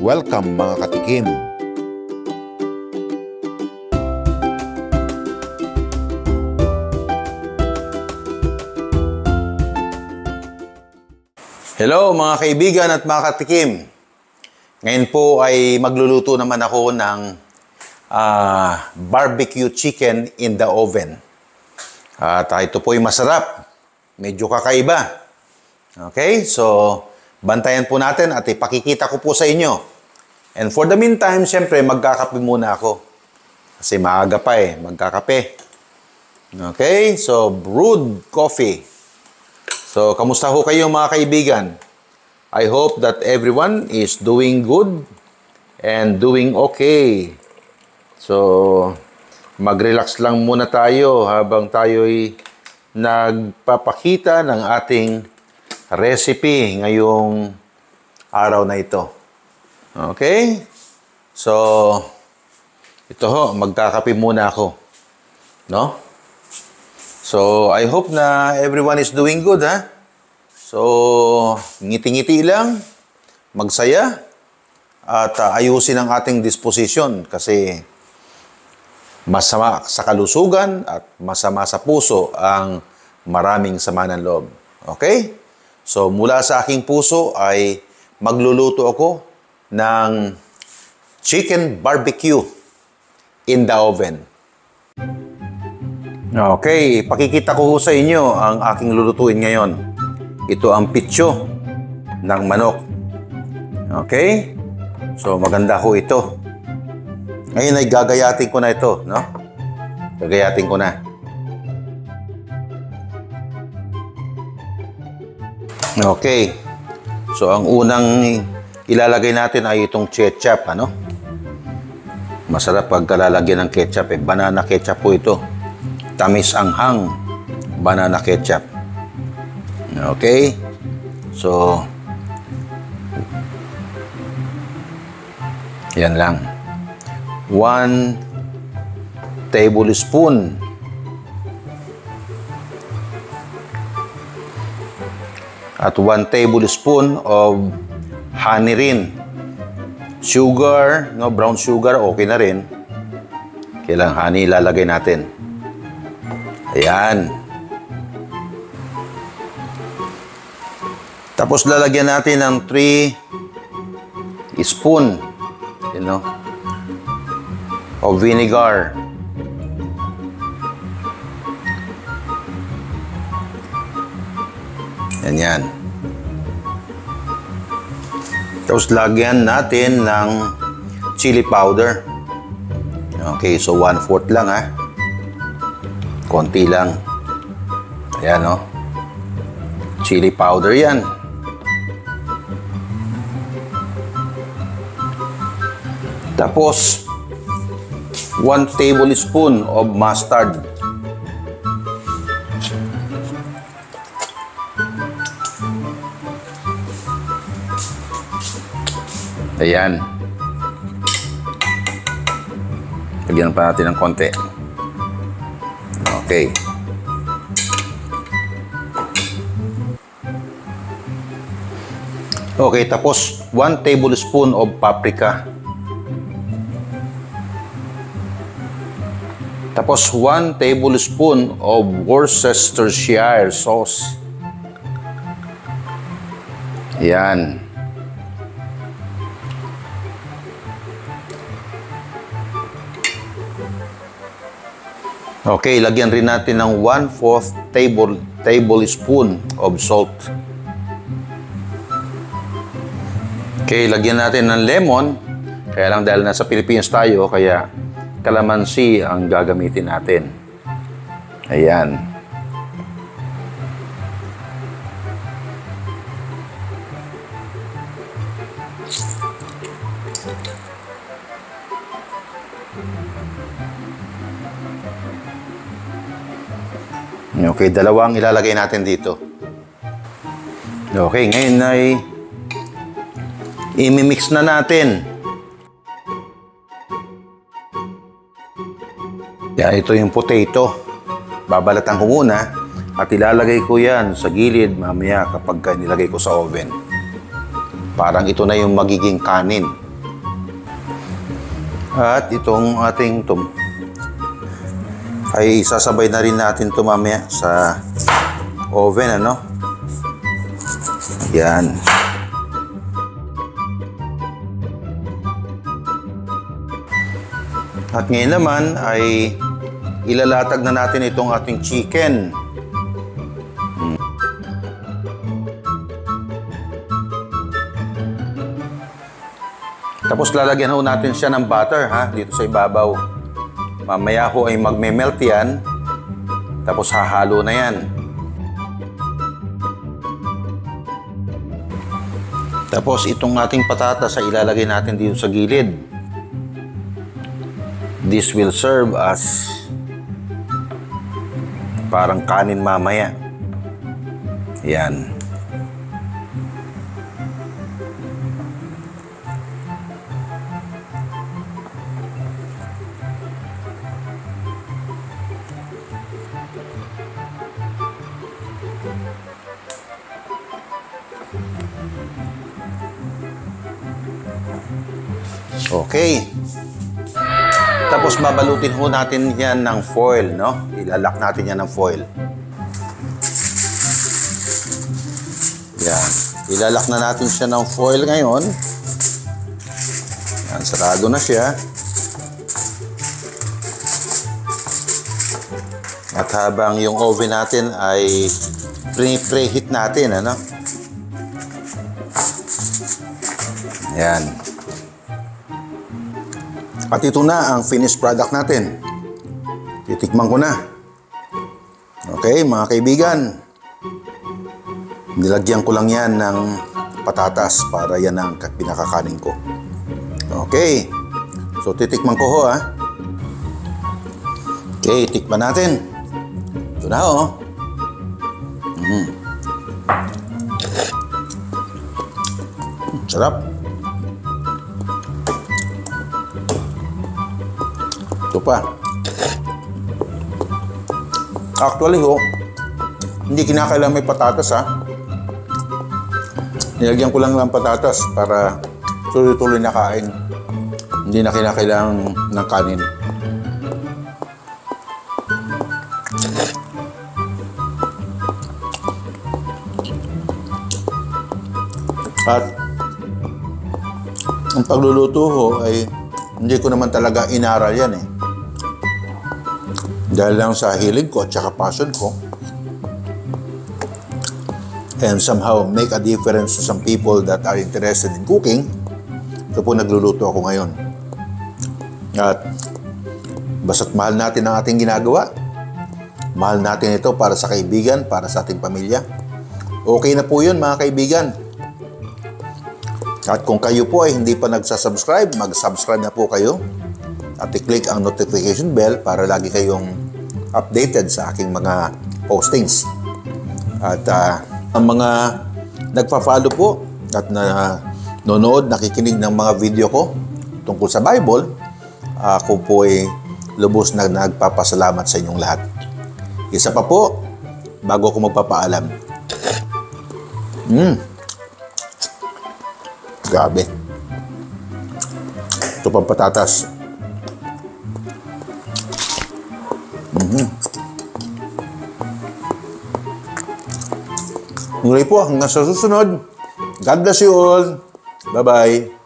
Welcome mga katikim! Hello mga kaibigan at mga katikim! Ngayon po ay magluluto naman ako ng barbecue chicken in the oven. At ito po ay masarap. Medyo kakaiba. Okay? So, bantayan po natin at ipakikita ko po sa inyo. And for the meantime, siyempre, magkakape muna ako. Kasi maaga pa magkakape. Okay? So, brewed coffee. So, kamusta ho kayo mga kaibigan? I hope that everyone is doing good and doing okay. So, mag-relax lang muna tayo habang tayo'y nagpapakita ng ating recipe ngayong araw na ito. Okay? So, ito ho, magkakape muna ako. No? So, I hope na everyone is doing good, ha? So, ngiti-ngiti lang, magsaya, at ayusin ang ating disposition kasi masama sa kalusugan at masama sa puso ang maraming sama ng loob. Okay? So, mula sa aking puso ay magluluto ako ng chicken barbecue in the oven. Okay, pakikita ko sa inyo ang aking lulutuin ngayon. Ito ang pitsyo ng manok. Okay? So, maganda ho ito. Ngayon ay gagayatin ko na ito, no? Gagayatin ko na. Okay. So, ang unang ilalagay natin ay itong ketchup, ano? Masarap pag lalagyan ng ketchup, banana ketchup po ito. Tamis anghang banana ketchup. Okay? So, yan lang. 1 tablespoon at 1 tablespoon of honey rin. Sugar, no, brown sugar, okay na rin. Kailang honey ilalagay natin. Ayan. Tapos lalagyan natin ng 3 spoon, of vinegar. Yan. Tapos lagyan natin ng chili powder. Okay, so 1/4 lang ha. Konti lang. Ayan chili powder yan. Tapos 1 tablespoon of mustard. Ayan. Lagyan pa natin ng konti. Okay. Okay, tapos 1 tablespoon of paprika. Tapos 1 tablespoon of Worcestershire sauce. Ayan. Okay, lagyan rin natin ng 1/4 tablespoon of salt. Okay, lagyan natin ng lemon. Kaya lang dahil nasa Pilipinas tayo, kaya kalamansi ang gagamitin natin. Ayan. Okay, dalawang ilalagay natin dito. Okay, ngayon ay i-mix na natin. Yan, ito yung potato. Babalatan ko muna at ilalagay ko yan sa gilid mamaya kapag nilagay ko sa oven. Parang ito na yung magiging kanin. At itong ating ay sasabay na rin natin ito mamaya sa oven, ano? Yan. At ngayon naman ay ilalatag na natin itong ating chicken. Tapos lalagyan ho natin siya ng butter, ha, dito sa ibabaw. Mamaya ho ay magme-melt yan. Tapos hahalo na yan. Tapos itong ating patatas ay ilalagay natin dito sa gilid. This will serve as parang kanin mamaya. Yan. Okay. Tapos babalutin ho natin yan ng foil, no? Ilalak natin yan ng foil. Yan. Ilalak na natin siya ng foil ngayon. Yan, sarado na siya. At habang yung oven natin ay pre-heat natin, ano? Yan. At ito na ang finished product natin. Titikman ko na. Okay, mga kaibigan. Nilagyan ko lang yan ng patatas para yan ang pinakakanin ko. Okay. So, titikman ko ho, ha. Okay, tikman natin. Ito na, ho. Sarap. Ito pa. Actually, ho, hindi kinakailangan may patatas, ha. Nilagyan ko lang ng patatas para tuloy-tuloy na kain. Hindi na kinakailangan ng kanin. At ang pagluluto ho ay hindi ko naman talaga inaral yan, eh. Dahil lang sa hilig ko at saka passion ko. And somehow make a difference to some people that are interested in cooking. Ito po nagluluto ako ngayon. At basta't mahal natin ang ating ginagawa. Mahal natin ito para sa kaibigan, para sa ating pamilya. Okay na po yun, mga kaibigan. At kung kayo po ay hindi pa nagsasubscribe, mag-subscribe na po kayo. At i-click ang notification bell para lagi kayong updated sa aking mga postings. At ang mga nagpa-follow po at nanonood, nakikinig ng mga video ko tungkol sa Bible, ako po ay lubos na nagpapasalamat sa inyong lahat. Isa pa po, bago ko magpapaalam. Grabe. Ito pang patatas. Muli po, hanggang sa susunod. God bless you all. Bye-bye.